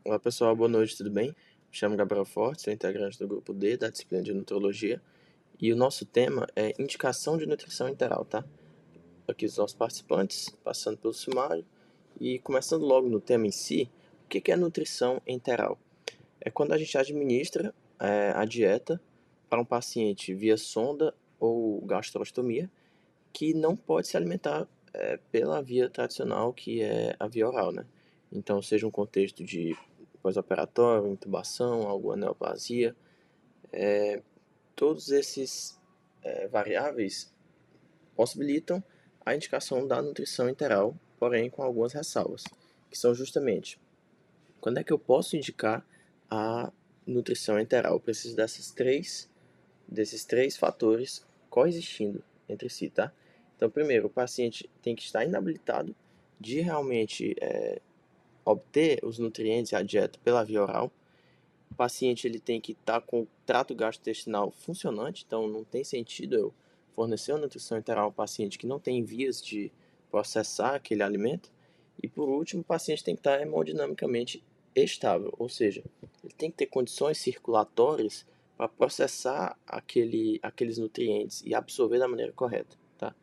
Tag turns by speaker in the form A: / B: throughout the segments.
A: Olá pessoal, boa noite, tudo bem? Me chamo Gabriel Forte, sou integrante do grupo D da disciplina de Nutrologia e o nosso tema é indicação de nutrição enteral, tá? Aqui os nossos participantes, passando pelo sumário e começando logo no tema em si, o que é nutrição enteral? É quando a gente administra a dieta para um paciente via sonda ou gastrostomia que não pode se alimentar pela via tradicional, que é a via oral, né? Então, seja um contexto de pós-operatório, intubação, alguma neoplasia, todos esses variáveis possibilitam a indicação da nutrição enteral, porém com algumas ressalvas, que são justamente quando é que eu posso indicar a nutrição enteral. Eu preciso desses três fatores coexistindo entre si, tá? Então, primeiro, o paciente tem que estar inabilitado de realmente obter os nutrientes e a dieta pela via oral. O paciente ele tem que estar com o trato gastrointestinal funcionante, então não tem sentido eu fornecer uma nutrição enteral ao paciente que não tem vias de processar aquele alimento. E por último, o paciente tem que estar hemodinamicamente estável, ou seja, ele tem que ter condições circulatórias para processar aqueles nutrientes e absorver da maneira correta, tá?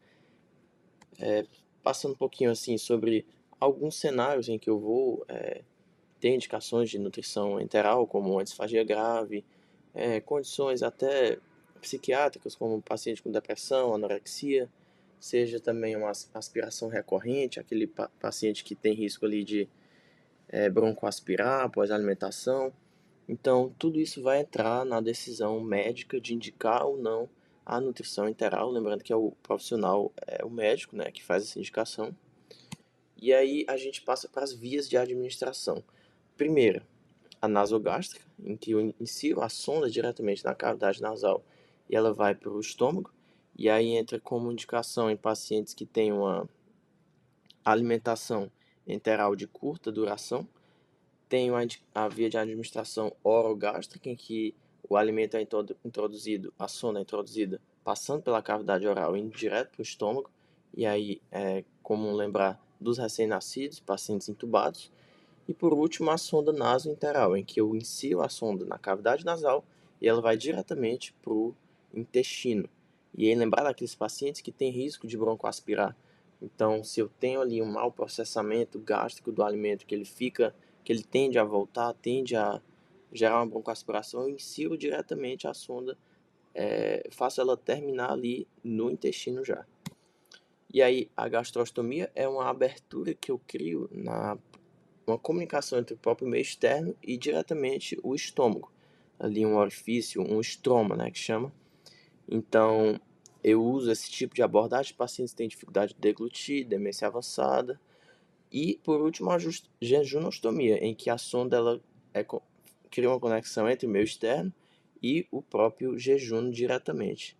A: Passando um pouquinho assim sobre alguns cenários em que eu vou ter indicações de nutrição enteral, como uma disfagia grave, condições até psiquiátricas, como um paciente com depressão, anorexia, seja também uma aspiração recorrente, aquele paciente que tem risco ali de broncoaspirar após a alimentação. Então, tudo isso vai entrar na decisão médica de indicar ou não a nutrição enteral, lembrando que é o profissional, o médico, né, que faz essa indicação. E aí a gente passa para as vias de administração. Primeira, a nasogástrica, em que eu insiro a sonda diretamente na cavidade nasal e ela vai para o estômago, e aí entra como indicação em pacientes que têm uma alimentação enteral de curta duração. Tem a via de administração orogástrica, em que o alimento é introduzido, a sonda é introduzida passando pela cavidade oral, indo direto para o estômago, e aí é comum lembrar dos recém-nascidos, pacientes intubados. E por último, a sonda nasointeral, em que eu insiro a sonda na cavidade nasal e ela vai diretamente para o intestino. E aí lembrar daqueles pacientes que têm risco de broncoaspirar. Então, se eu tenho ali um mau processamento gástrico do alimento, que ele tende a voltar, tende a gerar uma broncoaspiração, eu insiro diretamente a sonda, faço ela terminar ali no intestino já. E aí, a gastrostomia é uma abertura que eu crio uma comunicação entre o próprio meio externo e diretamente o estômago. Ali um orifício, um estroma, né, que chama. Então, eu uso esse tipo de abordagem para pacientes que têm dificuldade de deglutir, demência avançada. E, por último, a jejunostomia, em que a sonda ela cria uma conexão entre o meio externo e o próprio jejum diretamente.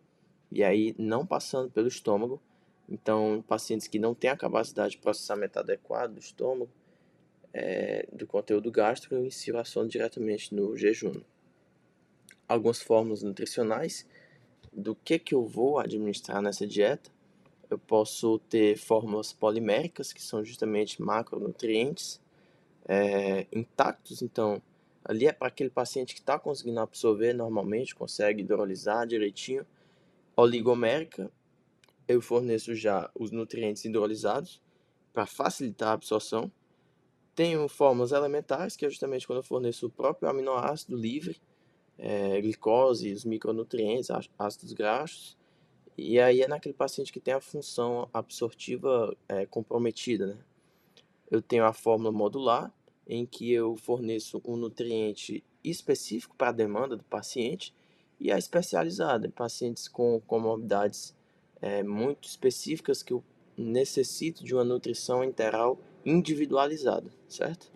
A: E aí, não passando pelo estômago. Então, pacientes que não têm a capacidade de processamento adequado do estômago, do conteúdo gástrico, eu insiro a sonda diretamente no jejum. Algumas fórmulas nutricionais do que eu vou administrar nessa dieta. Eu posso ter fórmulas poliméricas, que são justamente macronutrientes intactos. Então, ali é para aquele paciente que está conseguindo absorver normalmente, consegue hidrolisar direitinho. Oligomérica, eu forneço já os nutrientes hidrolisados para facilitar a absorção. Tenho fórmulas elementares, que é justamente quando eu forneço o próprio aminoácido livre, glicose, os micronutrientes, ácidos graxos. E aí é naquele paciente que tem a função absortiva comprometida, né? Eu tenho a fórmula modular, em que eu forneço um nutriente específico para a demanda do paciente, e a especializada, em pacientes com comorbidades muito específicas que eu necessito de uma nutrição enteral individualizada, certo?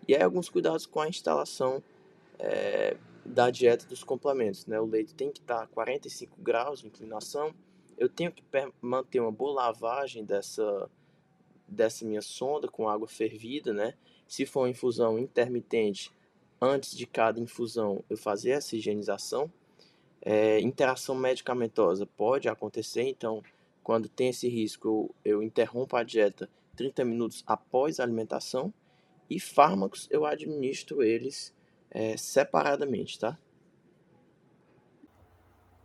A: E aí alguns cuidados com a instalação da dieta dos complementos, né? O leite tem que estar a 45 graus de inclinação, eu tenho que manter uma boa lavagem dessa minha sonda com água fervida, né? Se for uma infusão intermitente, antes de cada infusão eu fazer essa higienização. Interação medicamentosa pode acontecer, então quando tem esse risco eu interrompo a dieta 30 minutos após a alimentação. E fármacos eu administro eles separadamente, tá?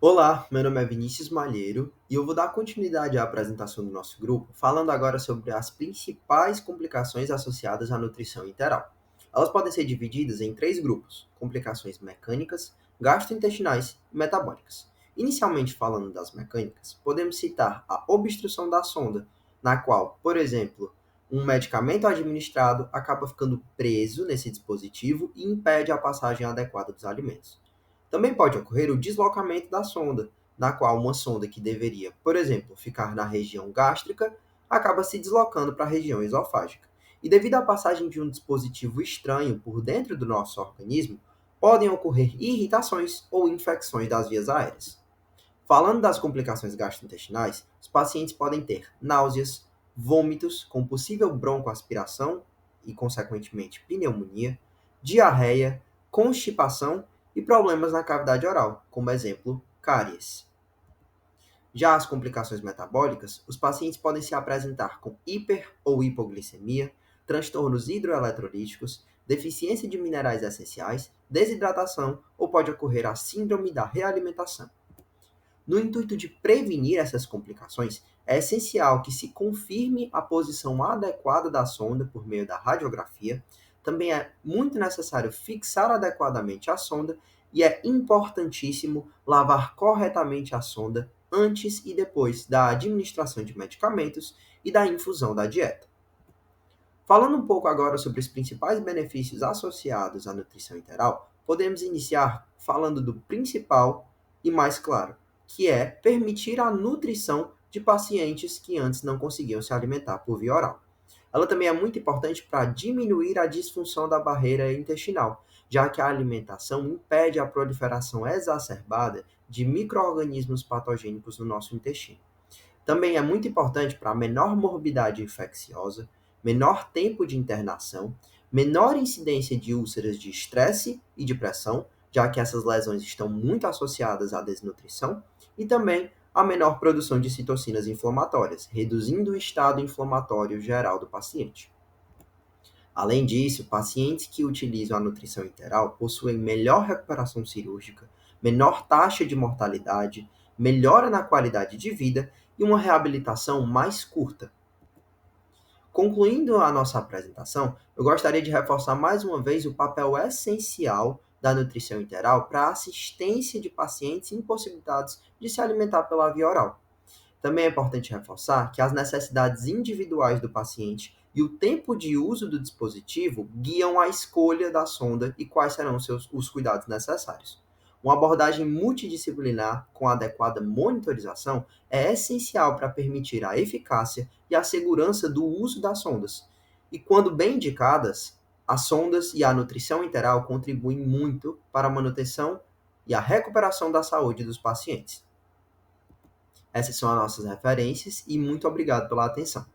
B: Olá, meu nome é Vinícius Malheiro e eu vou dar continuidade à apresentação do nosso grupo, falando agora sobre as principais complicações associadas à nutrição enteral. Elas podem ser divididas em três grupos: complicações mecânicas, gastrointestinais e metabólicas. Inicialmente falando das mecânicas, podemos citar a obstrução da sonda, na qual, por exemplo, um medicamento administrado acaba ficando preso nesse dispositivo e impede a passagem adequada dos alimentos. Também pode ocorrer o deslocamento da sonda, na qual uma sonda que deveria, por exemplo, ficar na região gástrica, acaba se deslocando para a região esofágica. E devido à passagem de um dispositivo estranho por dentro do nosso organismo, podem ocorrer irritações ou infecções das vias aéreas. Falando das complicações gastrointestinais, os pacientes podem ter náuseas, vômitos com possível broncoaspiração e, consequentemente, pneumonia, diarreia, constipação e problemas na cavidade oral, como exemplo, cáries. Já as complicações metabólicas, os pacientes podem se apresentar com hiper ou hipoglicemia, transtornos hidroeletrolíticos, deficiência de minerais essenciais, desidratação ou pode ocorrer a síndrome da realimentação. No intuito de prevenir essas complicações, é essencial que se confirme a posição adequada da sonda por meio da radiografia. Também é muito necessário fixar adequadamente a sonda e é importantíssimo lavar corretamente a sonda antes e depois da administração de medicamentos e da infusão da dieta. Falando um pouco agora sobre os principais benefícios associados à nutrição enteral, podemos iniciar falando do principal e mais claro, que é permitir a nutrição de pacientes que antes não conseguiam se alimentar por via oral. Ela também é muito importante para diminuir a disfunção da barreira intestinal, já que a alimentação impede a proliferação exacerbada de micro-organismos patogênicos no nosso intestino. Também é muito importante para menor morbidade infecciosa, menor tempo de internação, menor incidência de úlceras de estresse e de pressão, já que essas lesões estão muito associadas à desnutrição, e também a menor produção de citocinas inflamatórias, reduzindo o estado inflamatório geral do paciente. Além disso, pacientes que utilizam a nutrição enteral possuem melhor recuperação cirúrgica, menor taxa de mortalidade, melhora na qualidade de vida e uma reabilitação mais curta. Concluindo a nossa apresentação, eu gostaria de reforçar mais uma vez o papel essencial da nutrição enteral para a assistência de pacientes impossibilitados de se alimentar pela via oral. Também é importante reforçar que as necessidades individuais do paciente e o tempo de uso do dispositivo guiam a escolha da sonda e quais serão os cuidados necessários. Uma abordagem multidisciplinar com adequada monitorização é essencial para permitir a eficácia e a segurança do uso das sondas. E quando bem indicadas, as sondas e a nutrição enteral contribuem muito para a manutenção e a recuperação da saúde dos pacientes. Essas são as nossas referências e muito obrigado pela atenção.